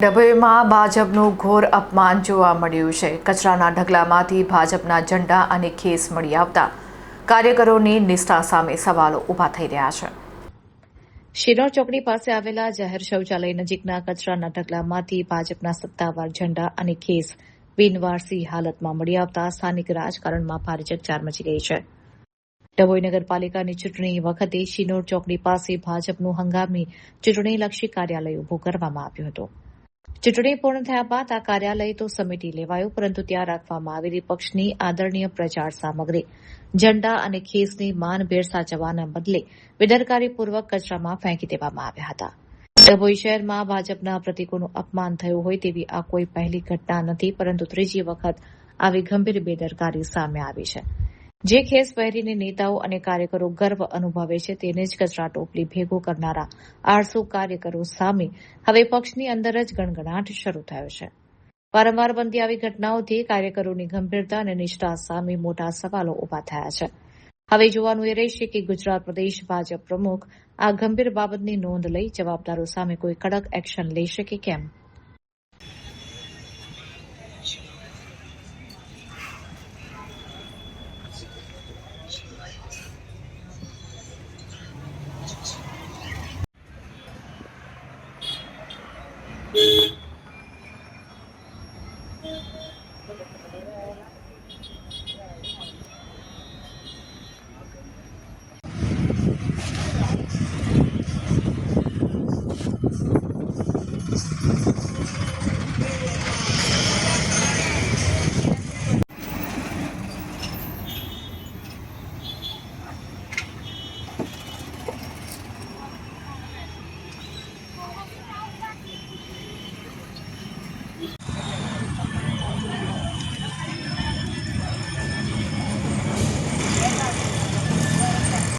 ડભોઈમાં ભાજપનું ઘોર અપમાન જોવા મળ્યું છે. કચરાના ઢગલામાંથી ભાજપના ઝંડા અને ખેસ મળી આવતા કાર્યકરોની નિષ્ઠા સામે સવાલો ઊભા થઈ રહ્યા છે. શિનોર ચોકડી પાસે આવેલા જાહેર શૌચાલય નજીકના કચરાના ઢગલામાંથી ભાજપના સત્તાવાર ઝંડા અને ખેસ બિનવારસી હાલતમાં મળી આવતા સ્થાનિક રાજકારણમાં ભારે ચકચાર મચી ગઈ છે. ડભોઈ નગરપાલિકાની ચૂંટણી વખતે શિનોર ચોકડી પાસે ભાજપનું હંગામી ચૂંટણીલક્ષી કાર્યાલય ઊભું કરવામાં આવ્યું હતું. ચૂંટણી પૂર્ણ થયા બાદ આ કાર્યાલય તો સમેટી લેવાયું, પરંતુ ત્યાં રાખવામાં આવેલી પક્ષની આદરણીય પ્રચાર સામગ્રી, ઝંડા અને ખેસની માનભેર સાચવવાના બદલે બેદરકારીપૂર્વક કચરામાં ફેંકી દેવામાં આવ્યા હતા. ડભોઈ શહેરમાં ભાજપના પ્રતિકોનું અપમાન થયું હોય તેવી આ કોઈ પહેલી ઘટના નથી, પરંતુ ત્રીજી વખત આવી ગંભીર બેદરકારી સામે આવી છે. જે ખેસ પહેરીને નેતાઓ અને કાર્યકરો ગર્વ અનુભવે છે, તેને જ કચરા ટોપલી ભેગું કરનારા આળસુ કાર્યકરો સામે હવે પક્ષની અંદર જ ગણગણાટ શરૂ થયો છે. વારંવાર બનતી આવી ઘટનાઓથી કાર્યકરોની ગંભીરતા અને નિષ્ઠા સામે મોટા સવાલો ઊભા થયા છે. હવે જોવાનું એ રહેશે કે ગુજરાત પ્રદેશ ભાજપ પ્રમુખ આ ગંભીર બાબતની નોંધ લઈ જવાબદારો સામે કોઈ કડક એક્શન લેશે કે કેમ.